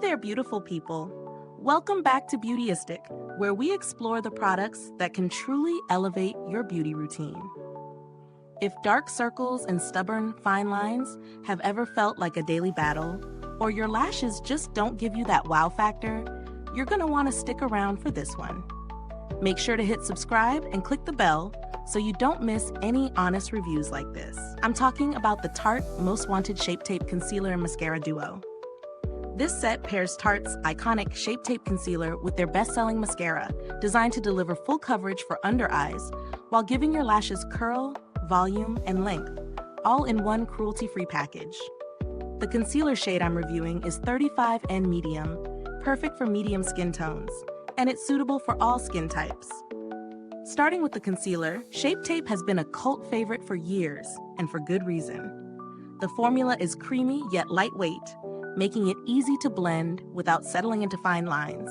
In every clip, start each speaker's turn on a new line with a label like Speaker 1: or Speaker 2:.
Speaker 1: there, beautiful people. Welcome back to Beautyistic, where we explore the products that can truly elevate your beauty routine. If dark circles and stubborn, fine lines have ever felt like a daily battle, or your lashes just don't give you that wow factor, you're gonna wanna stick around for this one. Make sure to hit subscribe and click the bell so you don't miss any honest reviews like this. I'm talking about the Tarte Most Wanted Shape Tape Concealer and Mascara Duo. This set pairs Tarte's iconic Shape Tape Concealer with their best-selling mascara, designed to deliver full coverage for under eyes while giving your lashes curl, volume, and length, all in one cruelty-free package. The concealer shade I'm reviewing is 35N Medium, perfect for medium skin tones, and it's suitable for all skin types. Starting with the concealer, Shape Tape has been a cult favorite for years, and for good reason. The formula is creamy yet lightweight, making it easy to blend without settling into fine lines.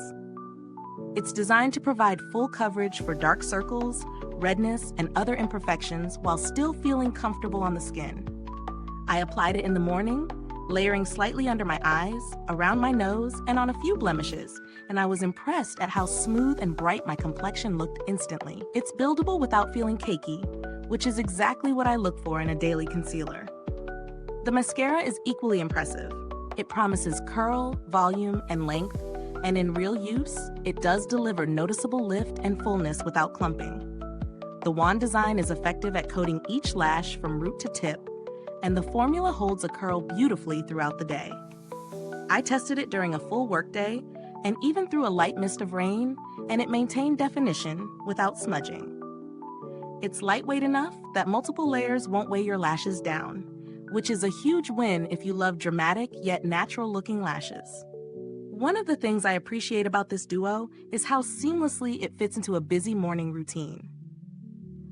Speaker 1: It's designed to provide full coverage for dark circles, redness, and other imperfections while still feeling comfortable on the skin. I applied it in the morning, layering slightly under my eyes, around my nose, and on a few blemishes, and I was impressed at how smooth and bright my complexion looked instantly. It's buildable without feeling cakey, which is exactly what I look for in a daily concealer. The mascara is equally impressive. It promises curl, volume, and length, and in real use, it does deliver noticeable lift and fullness without clumping. The wand design is effective at coating each lash from root to tip, and the formula holds a curl beautifully throughout the day. I tested it during a full workday, and even through a light mist of rain, and it maintained definition without smudging. It's lightweight enough that multiple layers won't weigh your lashes down, which is a huge win if you love dramatic yet natural-looking lashes. One of the things I appreciate about this duo is how seamlessly it fits into a busy morning routine.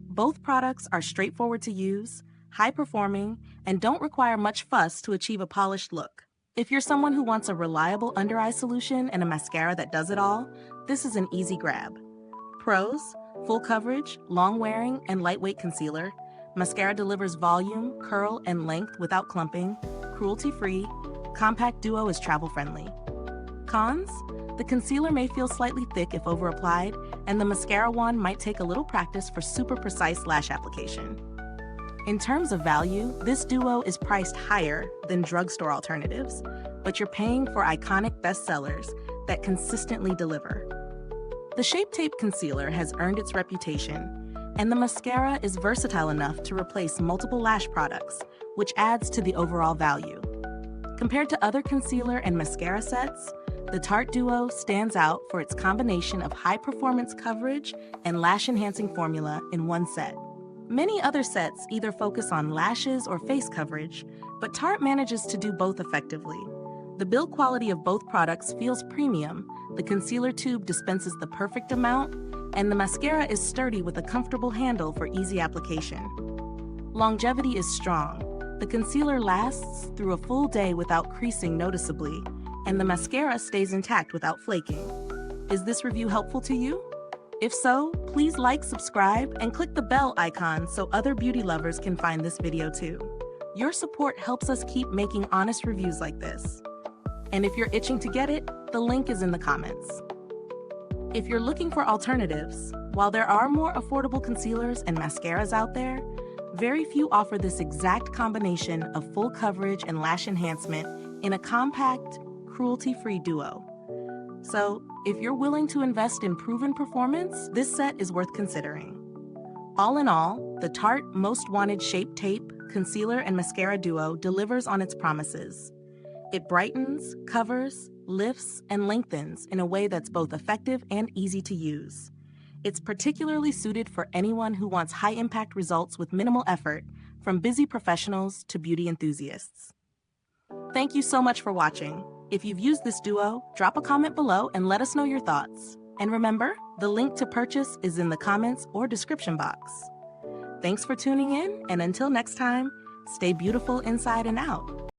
Speaker 1: Both products are straightforward to use, high-performing, and don't require much fuss to achieve a polished look. If you're someone who wants a reliable under-eye solution and a mascara that does it all, this is an easy grab. Pros: full coverage, long-wearing, and lightweight concealer. Mascara delivers volume, curl, and length without clumping. Cruelty-free. Compact duo is travel-friendly. Cons: the concealer may feel slightly thick if over-applied, and the mascara wand might take a little practice for super precise lash application. In terms of value, this duo is priced higher than drugstore alternatives, but you're paying for iconic bestsellers that consistently deliver. The Shape Tape Concealer has earned its reputation, and the mascara is versatile enough to replace multiple lash products, which adds to the overall value. Compared to other concealer and mascara sets, the Tarte Duo stands out for its combination of high-performance coverage and lash-enhancing formula in one set. Many other sets either focus on lashes or face coverage, but Tarte manages to do both effectively. The build quality of both products feels premium, the concealer tube dispenses the perfect amount, and the mascara is sturdy with a comfortable handle for easy application. Longevity is strong. The concealer lasts through a full day without creasing noticeably, and the mascara stays intact without flaking. Is this review helpful to you? If so, please like, subscribe, and click the bell icon so other beauty lovers can find this video too. Your support helps us keep making honest reviews like this. And if you're itching to get it, the link is in the comments. If you're looking for alternatives, while there are more affordable concealers and mascaras out there, very few offer this exact combination of full coverage and lash enhancement in a compact, cruelty-free duo. So, if you're willing to invest in proven performance, this set is worth considering. All in all, the Tarte Most Wanted Shape Tape Concealer and Mascara Duo delivers on its promises. It brightens, covers, lifts, and lengthens in a way that's both effective and easy to use. It's particularly suited for anyone who wants high-impact results with minimal effort, from busy professionals to beauty enthusiasts. Thank you so much for watching. If you've used this duo, drop a comment below and let us know your thoughts. And remember, the link to purchase is in the comments or description box. Thanks for tuning in, and until next time, stay beautiful inside and out.